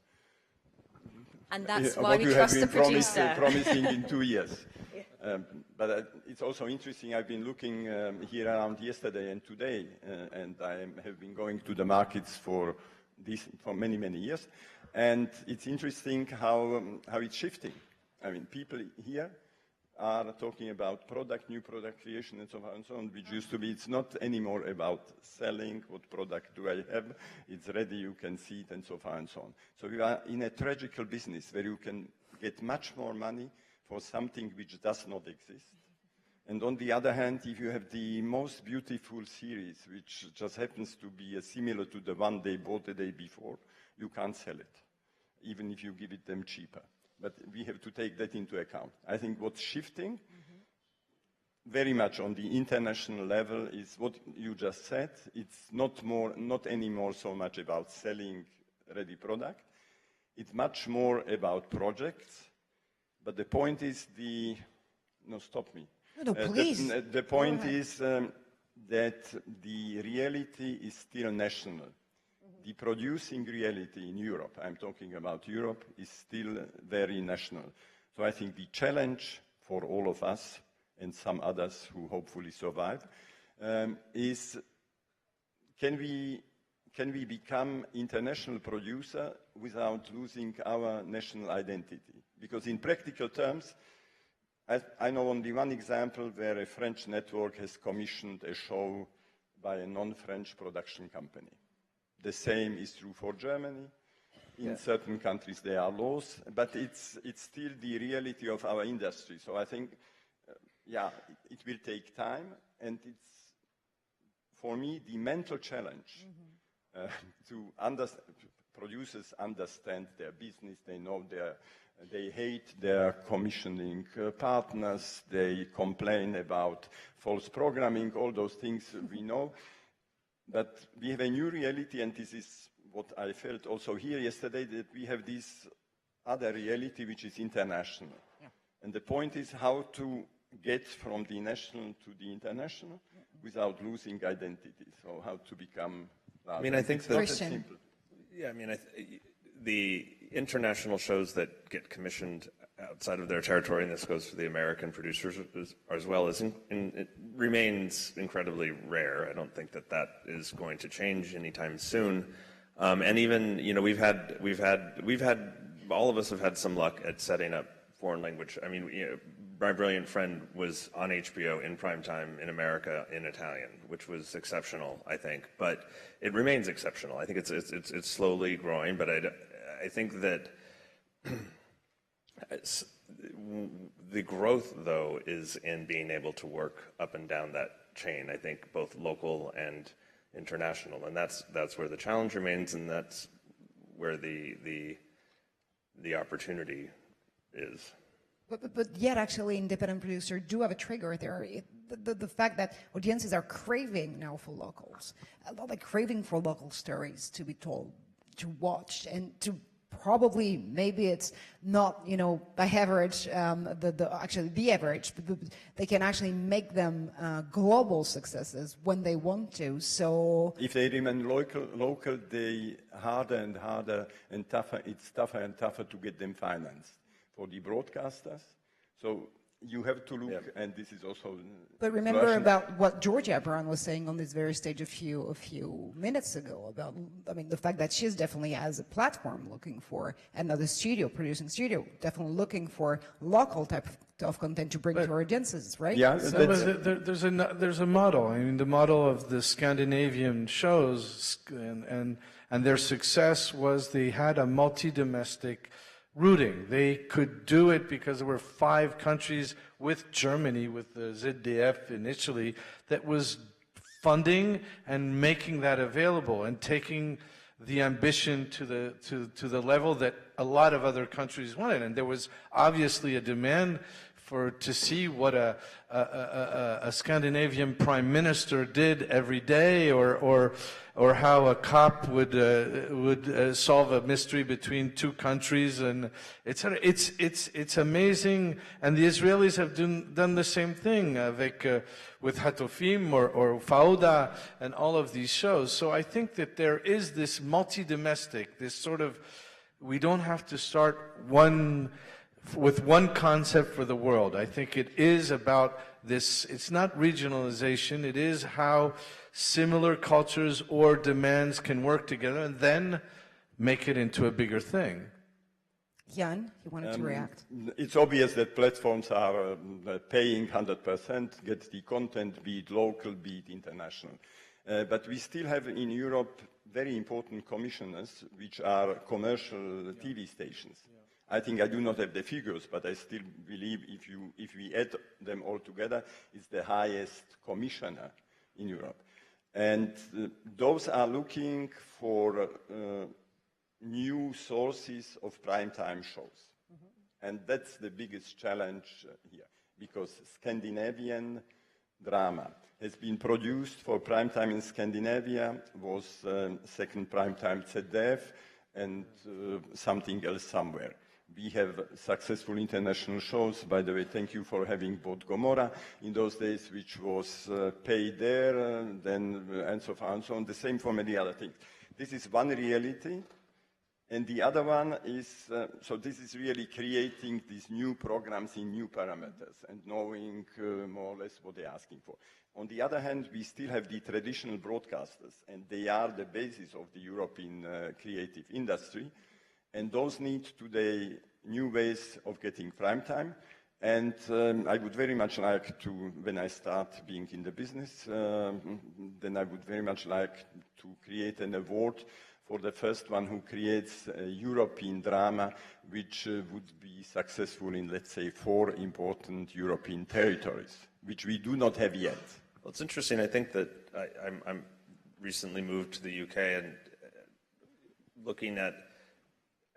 And that's why we trust the producer. Promising in 2 years. But it's also interesting, I've been looking here around yesterday and today, and I have been going to the markets for many, many years. And it's interesting how it's shifting. I mean, people here are talking about new product creation and so on and so on, which used to be, it's not anymore about selling, what product do I have, it's ready, you can see it, and so far and so on. So we are in a tragical business where you can get much more money for something which does not exist. And on the other hand, if you have the most beautiful series, which just happens to be similar to the one they bought the day before, you can't sell it, even if you give it them cheaper. But we have to take that into account. I think what's shifting very much on the international level is what you just said. It's not anymore so much about selling ready product. It's much more about projects. But the point is no, stop me. No, please. The point is that the reality is still national. The producing reality in Europe, I'm talking about Europe, is still very national. So I think the challenge for all of us and some others who hopefully survive is can we become international producer without losing our national identity? Because in practical terms, I know only one example where a French network has commissioned a show by a non-French production company. The same is true for Germany. In certain countries there are laws, but it's still the reality of our industry. So I think, it will take time, and it's, for me, the mental challenge producers understand their business, they know they hate their commissioning partners, they complain about false programming, all those things we know. But we have a new reality, and this is what I felt also here yesterday, that we have this other reality which is international. Yeah. And the point is how to get from the national to the international without losing identity. So how to become large. I mean, I think that Christian. Yeah, I mean, the international shows that get commissioned outside of their territory, and this goes for the American producers as well, it remains incredibly rare. I don't think that is going to change anytime soon. And even, you know, we've had all of us have had some luck at setting up foreign language. I mean, you know, My Brilliant Friend was on HBO in prime time in America in Italian, which was exceptional, I think. But it remains exceptional. I think it's slowly growing, but I think that the growth, though, is in being able to work up and down that chain. I think both local and international, and that's where the challenge remains, and that's where the opportunity is. But yet, actually, independent producers do have a trigger there. The fact that audiences are craving now for locals, like craving for local stories to be told, to watch, and to probably, maybe it's not, you know, by average, the average, but they can actually make them global successes when they want to. So if they remain local, they harder and harder and tougher. It's tougher and tougher to get them financed for the broadcasters. So you have to look, and this is also. But remember about what Georgia Brown was saying on this very stage a few minutes ago about, I mean, the fact that she's definitely as a platform looking for another producing studio, definitely looking for local type of content to bring to our audiences, right? Yeah, so there's a model. I mean, the model of the Scandinavian shows and their success was they had a multi-domestic routing. They could do it because there were 5 countries with Germany, with the ZDF initially, that was funding and making that available and taking the ambition to the level that a lot of other countries wanted. And there was obviously a demand to see what a Scandinavian prime minister did every day, or how a cop would solve a mystery between two countries, and etc. It's amazing, and the Israelis have done the same thing with Hatofim or Fauda and all of these shows. So I think that there is this multi-domestic, this sort of, we don't have to start with one concept for the world. I think it is about this, it's not regionalization, it is how similar cultures or demands can work together and then make it into a bigger thing. Jan, you wanted to react. It's obvious that platforms are paying 100%, get the content, be it local, be it international. But we still have in Europe very important commissioners, which are commercial TV stations. I think I do not have the figures, but I still believe if we add them all together, it's the highest commissioner in Europe. And those are looking for new sources of primetime shows. And that's the biggest challenge here, because Scandinavian drama has been produced for primetime in Scandinavia, was second primetime ZDF, and something else somewhere. We have successful international shows. By the way, thank you for having bought Gomorrah in those days, which was paid there, and so on and so on. The same for many other things. This is one reality. And the other one is, so this is really creating these new programs in new parameters and knowing more or less what they're asking for. On the other hand, we still have the traditional broadcasters, and they are the basis of the European creative industry. And those need today new ways of getting prime time. And I would very much like to, when I start being in the business, then I would very much like to create an award for the first one who creates a European drama which would be successful in, let's say, 4 important European territories, which we do not have yet. Well, it's interesting. I think that I'm recently moved to the UK, and looking at,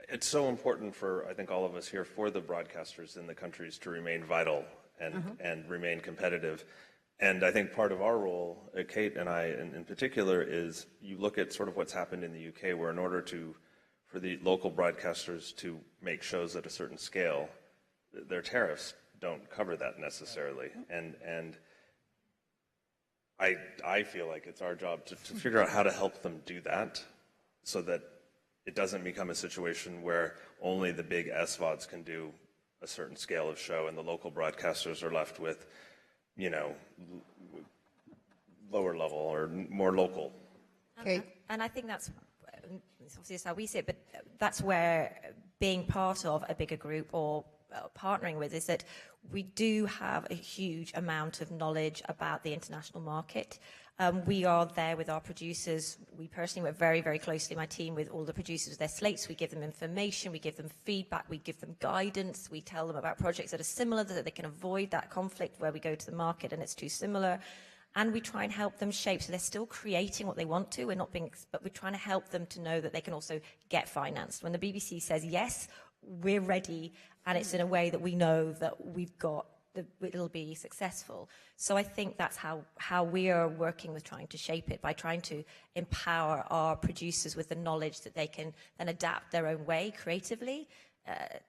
it's so important for, I think, all of us here, for the broadcasters in the countries to remain vital and remain competitive. And I think part of our role, Kate and I in particular, is you look at sort of what's happened in the UK, where in order for the local broadcasters to make shows at a certain scale, their tariffs don't cover that necessarily. And I feel like it's our job to figure out how to help them do that, so that it doesn't become a situation where only the big SVODs can do a certain scale of show and the local broadcasters are left with, you know, lower level or more local. Okay. And I think that's obviously that's how we see it, but that's where being part of a bigger group or partnering with is that we do have a huge amount of knowledge about the international market. We are there with our producers. We personally work very, very closely, my team, with all the producers with their slates. We give them information, we give them feedback, we give them guidance, we tell them about projects that are similar so that they can avoid that conflict where we go to the market and it's too similar. And we try and help them shape, so they're still creating what they want to. But we're trying to help them to know that they can also get financed. When the BBC says yes, we're ready, and it's in a way that we know that we've got, it'll be successful. So I think that's how we are working with trying to shape it, by trying to empower our producers with the knowledge that they can then adapt their own way creatively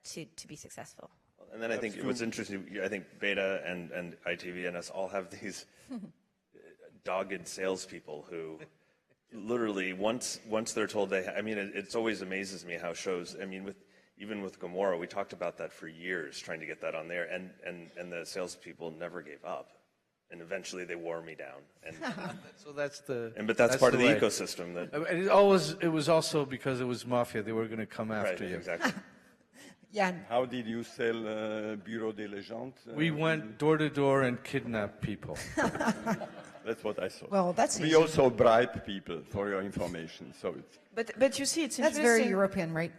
to be successful. And then I think what's interesting, I think Beta and ITV and us all have these dogged salespeople who literally once they're told it always amazes me how shows, even with Gomorrah, we talked about that for years, trying to get that on there, and the salespeople never gave up, and eventually they wore me down. And so that's but that's part of the ecosystem. It was also because it was mafia; they were going to come after you. Exactly. Jan. How did you sell Bureau des Légendes? We went door to door and kidnapped people. That's what I saw. Well, that's we easy. also bribe people, for your information. So it's But you see, it's That's interesting. very European, right?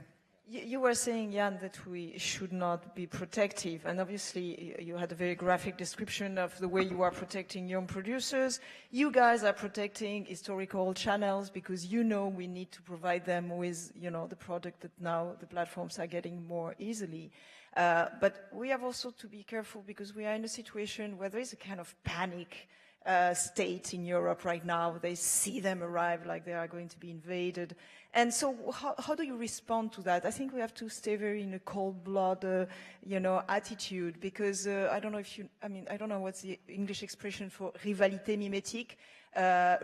You were saying, Jan, that we should not be protective, and obviously you had a very graphic description of the way you are protecting young producers. You guys are protecting historical channels because you know we need to provide them with, the product that now the platforms are getting more easily. But we have also to be careful because we are in a situation where there is a kind of panic state in Europe right now. They see them arrive like they are going to be invaded. And so how do you respond to that? I think we have to stay very in a cold blood, attitude, because I don't know what's the English expression for rivalité mimétique,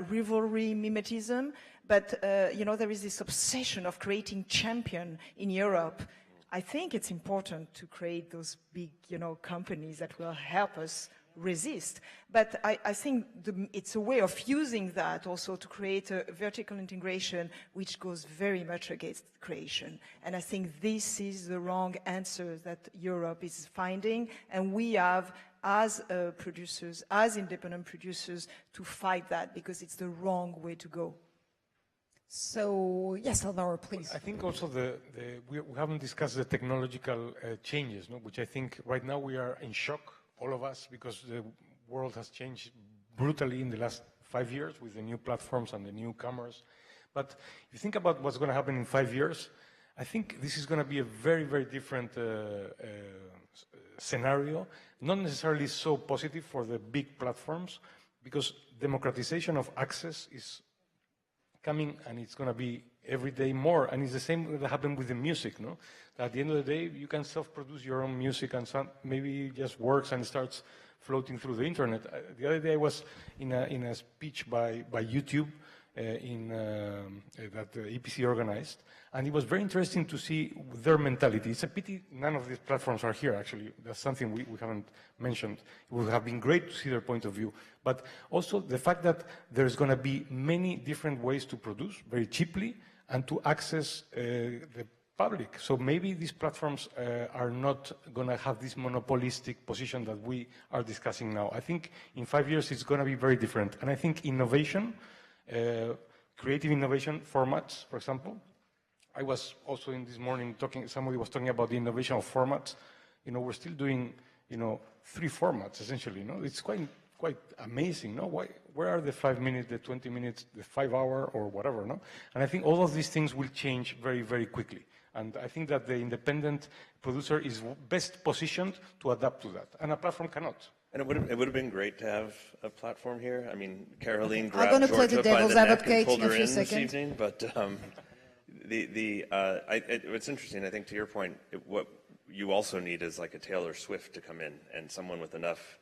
rivalry mimetism, but, there is this obsession of creating champion in Europe. I think it's important to create those big, companies that will help us resist. But I think it's a way of using that also to create a vertical integration which goes very much against creation. And I think this is the wrong answer that Europe is finding, and we have, as producers, as independent producers, to fight that because it's the wrong way to go. So, yes, Alvaro, please. I think also we haven't discussed the technological changes, which I think right now we are in shock, all of us, because the world has changed brutally in the last 5 years with the new platforms and the newcomers. But if you think about what's going to happen in 5 years, I think this is going to be a very, very different scenario, not necessarily so positive for the big platforms, because democratization of access is coming, and it's going to be every day more. And it's the same that happened with the music, no? At the end of the day, you can self-produce your own music, and maybe it just works and starts floating through the internet. The other day I was in a speech by YouTube that the EPC organized, and it was very interesting to see their mentality. It's a pity none of these platforms are here, actually. That's something we haven't mentioned. It would have been great to see their point of view. But also the fact that there's going to be many different ways to produce very cheaply and to access the public. So maybe these platforms are not going to have this monopolistic position that we are discussing now. I think in 5 years it's going to be very different. And I think innovation, creative innovation formats, for example. I was also in this morning somebody was talking about the innovation of formats. We're still doing, 3 formats essentially. It's quite amazing. Where are the 5 minutes, the 20 minutes, the 5 hour, or whatever? And I think all of these things will change very, very quickly. And I think that the independent producer is best positioned to adapt to that, and a platform cannot. And it would have been great to have a platform here. I mean, Caroline I'm going grabbed to play the Georgia by devil's the neck and advocate pulled in a her few in this seconds. evening. But it's interesting. I think to your point, what you also need is like a Taylor Swift to come in, and someone with enough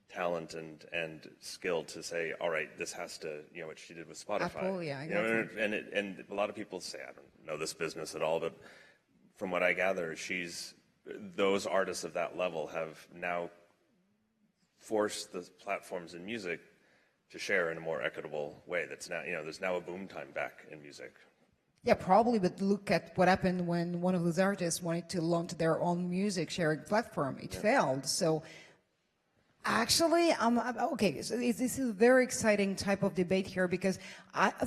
talent and skill to say, all right, this has to, what she did with Spotify. Apple, yeah, exactly. And a lot of people say, I don't know this business at all, but from what I gather, those artists of that level have now forced the platforms in music to share in a more equitable way. That's now, there's now a boom time back in music. Yeah, probably, but look at what happened when one of those artists wanted to launch their own music sharing platform. It failed. So actually, okay, so this is a very exciting type of debate here because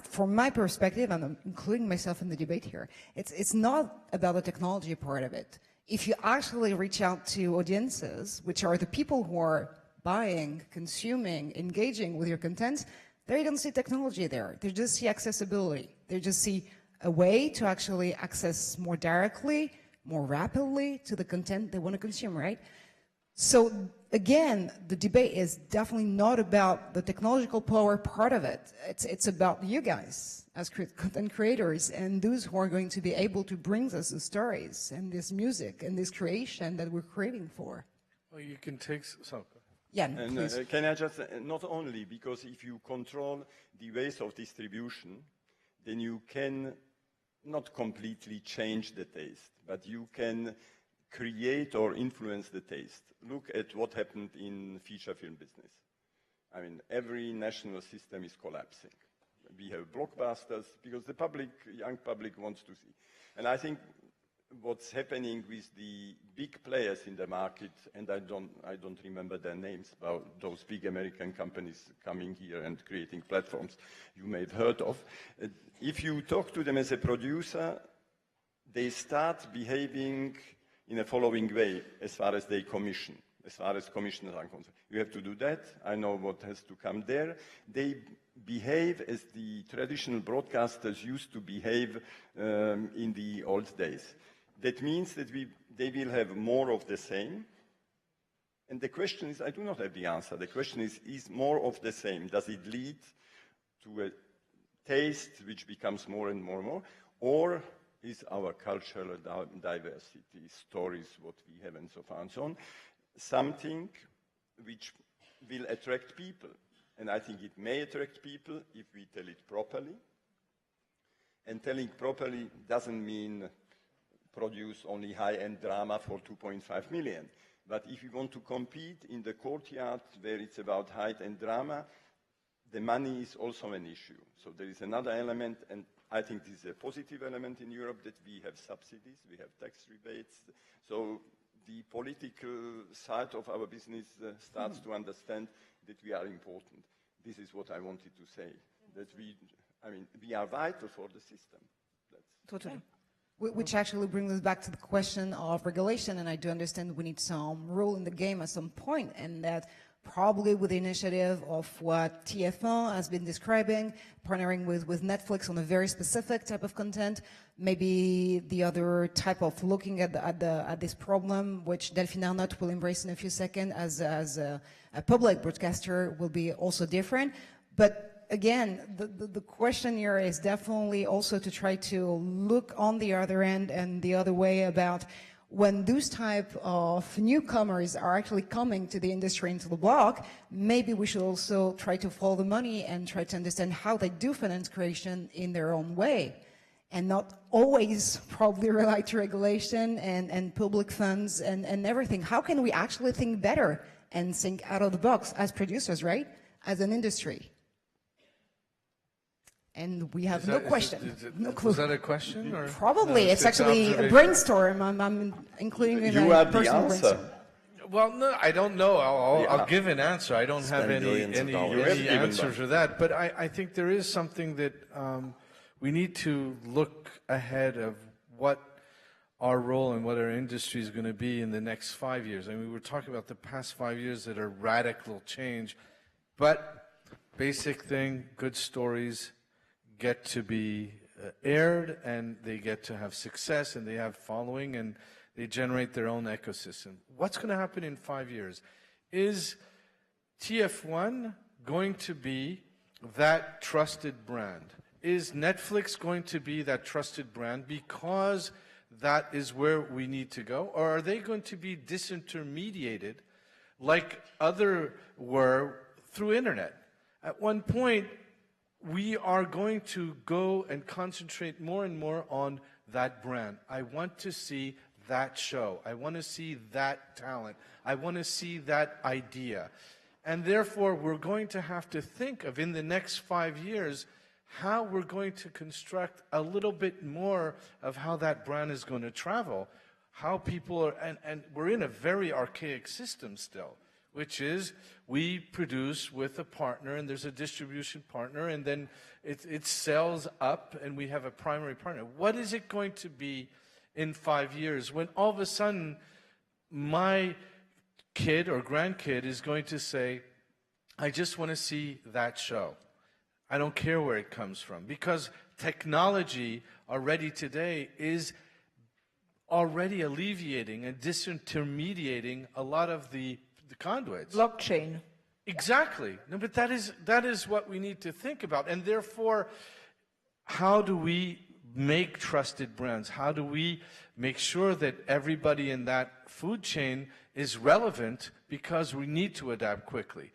from my perspective, and I'm including myself in the debate here, it's not about the technology part of it. If you actually reach out to audiences, which are the people who are buying, consuming, engaging with your content, they don't see technology there. They just see accessibility. They just see a way to actually access more directly, more rapidly to the content they want to consume, right? So again, the debate is definitely not about the technological power part of it. It's about you guys as content creators and those who are going to be able to bring us the stories and this music and this creation that we're creating for. Well, you can take Yeah, and please. can I just, not only, because if you control the ways of distribution, then you can not completely change the taste, but you can create or influence the taste. Look at what happened in feature film business. I mean, every national system is collapsing. We have blockbusters because the public, young public wants to see. And I think what's happening with the big players in the market, and I don't remember their names, about those big American companies coming here and creating platforms you may have heard of. If you talk to them as a producer, they start behaving in a following way as far as they commission, as far as commissioners are concerned. You have to do that. I know what has to come there. They behave as the traditional broadcasters used to behave in the old days. That means that they will have more of the same. And the question is, I do not have the answer. The question is more of the same? Does it lead to a taste which becomes more and more and more? Or is our cultural diversity, stories, what we have, and so far and so on, something which will attract people? And I think it may attract people if we tell it properly. And telling properly doesn't mean produce only high-end drama for 2.5 million. But if you want to compete in the courtyard where it's about high-end drama, the money is also an issue. So there is another element, and I think this is a positive element in Europe, that we have subsidies, we have tax rebates. So the political side of our business starts to understand that we are important. This is what I wanted to say, that we are vital for the system. Totally. Which actually brings us back to the question of regulation, and I do understand we need some rule in the game at some point, and that probably with the initiative of what TF1 has been describing, partnering with Netflix on a very specific type of content, maybe the other type of looking at this problem, which Delphine Arnott will embrace in a few seconds as a public broadcaster, will be also different. But again, the question here is definitely also to try to look on the other end and the other way about when those type of newcomers are actually coming to the industry, into the block, maybe we should also try to follow the money and try to understand how they do finance creation in their own way, and not always probably rely to regulation and public funds and everything. How can we actually think better and think out of the box as producers, right? As an industry. And we have no question, no clue. Was that a question? Or? Probably. No, it's actually a brainstorm. I'm including in a personal brainstorm. Well, no, I don't know. I'll give an answer. I don't have any answer for that. But I think there is something that we need to look ahead of what our role and what our industry is going to be in the next 5 years. I mean, we were talking about the past 5 years that are radical change. But basic thing, good stories get to be aired, and they get to have success, and they have following, and they generate their own ecosystem. What's going to happen in 5 years? Is TF1 going to be that trusted brand? Is Netflix going to be that trusted brand because that is where we need to go? Or are they going to be disintermediated like other were through internet? At one point, we are going to go and concentrate more and more on that brand. I want to see that show. I want to see that talent. I want to see that idea. And therefore, we're going to have to think of, in the next 5 years, how we're going to construct a little bit more of how that brand is going to travel, how people are, and we're in a very archaic system still, which is we produce with a partner, and there's a distribution partner, and then it sells up, and we have a primary partner. What is it going to be in 5 years when all of a sudden my kid or grandkid is going to say, I just want to see that show. I don't care where it comes from, because technology already today is already alleviating and disintermediating a lot of the conduits. Blockchain. Exactly. No, but that is what we need to think about. And therefore, how do we make trusted brands? How do we make sure that everybody in that food chain is relevant, because we need to adapt quickly?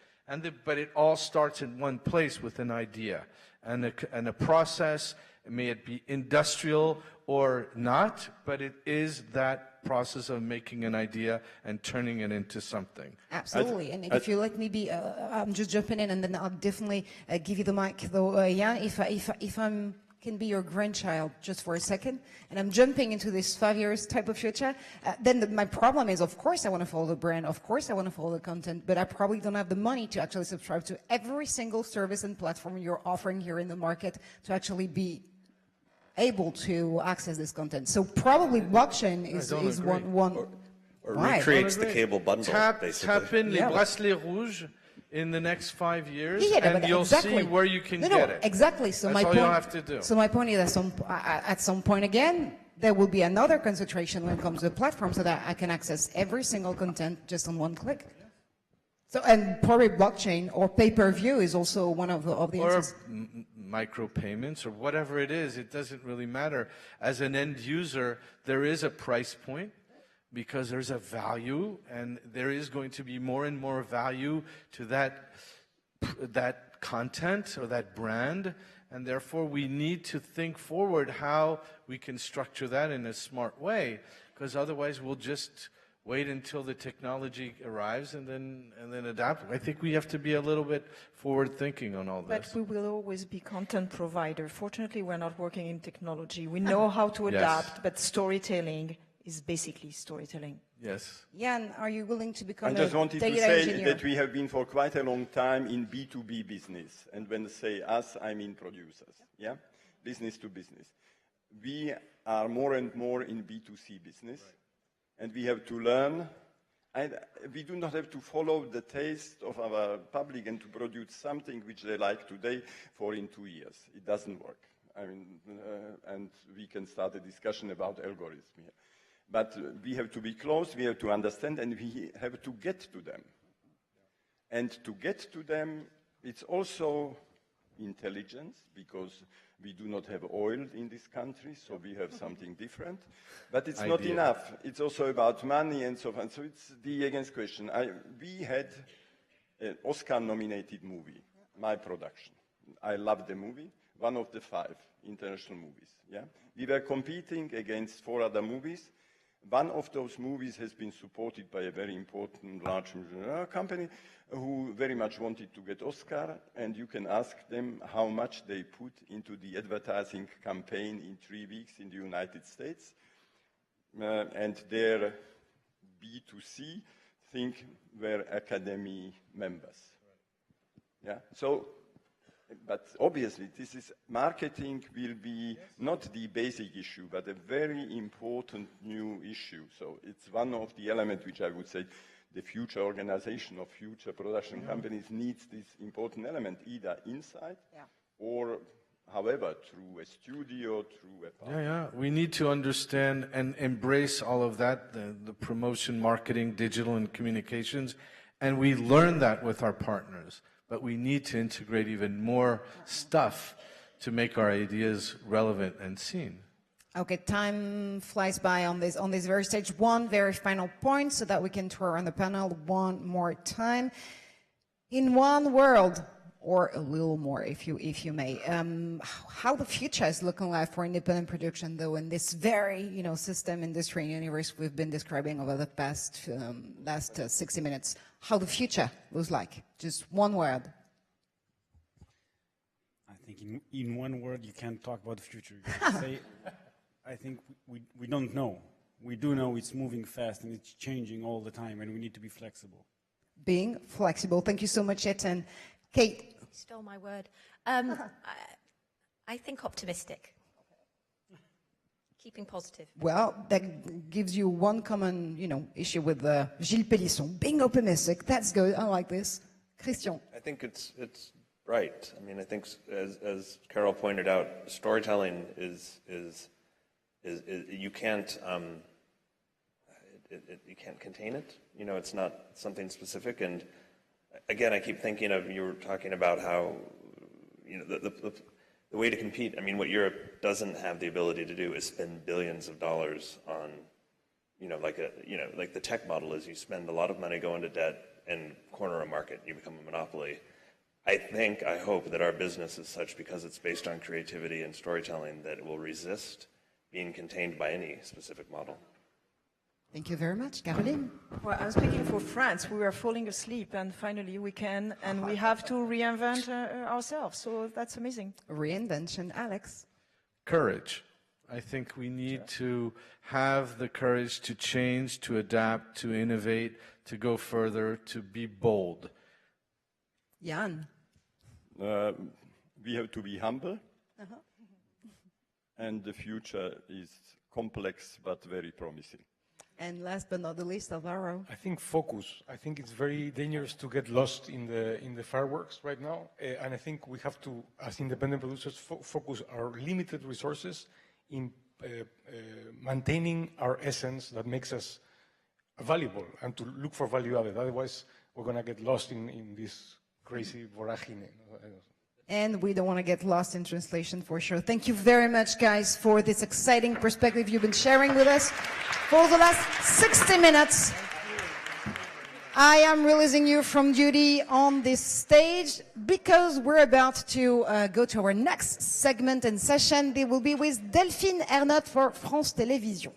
But it all starts in one place with an idea and a process. May it be industrial or not, but it is that process of making an idea and turning it into something. Absolutely. And if you let me be, I'm just jumping in, and then I'll definitely give you the mic, though. Yeah, if I'm can be your grandchild just for a second, and I'm jumping into this 5 years type of future, then my problem is, of course I want to follow the brand, of course I want to follow the content, but I probably don't have the money to actually subscribe to every single service and platform you're offering here in the market to actually be able to access this content. So probably blockchain is one. Or Why? recreates the cable bundle, Tap basically. in les bracelets rouges in the next 5 years, Yeah, and but you'll exactly. see where you can No, get it. exactly. So That's my all point. you'll have to do. So my point is that at some point again, there will be another concentration when it comes to the platform, so that I can access every single content just on one click. So and probably blockchain or pay-per-view is also one of the Or answers. micropayments, or whatever it is, it doesn't really matter. As an end user, there is a price point, because there's a value, and there is going to be more and more value to that content or that brand, and therefore we need to think forward how we can structure that in a smart way, because otherwise we'll just wait until the technology arrives and then adapt. I think we have to be a little bit forward thinking on all this. But we will always be content provider. Fortunately, we're not working in technology. We know how to adapt, but storytelling is basically storytelling. Yes. Jan, are you willing to become I just a wanted to data say engineer? that we have been for quite a long time in B2B business. And when I say us, I mean producers, yeah? Business to business. We are more and more in B2C business. And we have to learn. We do not have to follow the taste of our public and to produce something which they like today for in 2 years. It doesn't work. I mean, and we can start a discussion about algorithms here. But we have to be close, we have to understand, and we have to get to them. And to get to them, it's also intelligence, because we do not have oil in this country, so we have something different. But it's not enough. It's also about money and so on. So it's the against question. We had an Oscar-nominated movie, my production. I love the movie, one of the 5 international movies. Yeah? We were competing against 4 other movies. One of those movies has been supported by a very important large company who very much wanted to get Oscar, and you can ask them how much they put into the advertising campaign in 3 weeks in the United States. And their B2C thing were Academy members. Yeah, so, but obviously this is marketing will be not the basic issue, but a very important new issue. So it's one of the elements which I would say the future organization of future production companies needs this important element, either inside or however, through a studio, through a partner. We need to understand and embrace all of that, the promotion, marketing, digital, and communications, and we learn that with our partners. But we need to integrate even more stuff to make our ideas relevant and seen. Okay, time flies by on this very stage. One very final point so that we can tour around the panel one more time. In one world, or a little more if you may, how the future is looking like for independent production, though, in this very system industry universe we've been describing over the past last 60 minutes. How the future looks like, just one word. I think in one word you can't talk about the future. You can say, I think we don't know. We do know it's moving fast and it's changing all the time, and we need to be flexible. Being flexible. Thank you so much, Etienne. Kate. You stole my word. I think optimistic. Keeping positive. Well, that gives you one common, issue with Gilles Pélisson. Being optimistic, that's good. I like this. Christian. I think it's right. I mean, I think as Carol pointed out, storytelling is you can't you can't contain it. It's not something specific. And again, I keep thinking of, you were talking about how the way to compete. I mean, what Europe doesn't have the ability to do is spend billions of dollars on, like the tech model is you spend a lot of money, go into debt, and corner a market, you become a monopoly. I hope that our business is such, because it's based on creativity and storytelling, that it will resist being contained by any specific model. Thank you very much. Caroline? Well, I'm speaking for France. We were falling asleep, and finally we can, and we have to reinvent ourselves. So that's amazing. Reinvention. Alex? Courage. I think we need to have the courage to change, to adapt, to innovate, to go further, to be bold. Jan? We have to be humble. and the future is complex but very promising. And last but not the least, Alvaro. I think focus. I think it's very dangerous to get lost in the fireworks right now, and I think we have to, as independent producers, focus our limited resources in maintaining our essence that makes us valuable, and to look for value added. Otherwise, we're going to get lost in this crazy voragine. And we don't want to get lost in translation for sure. Thank you very much, guys, for this exciting perspective you've been sharing with us for the last 60 minutes. I am releasing you from duty on this stage because we're about to go to our next segment and session. They will be with Delphine Ernotte for France Télévisions.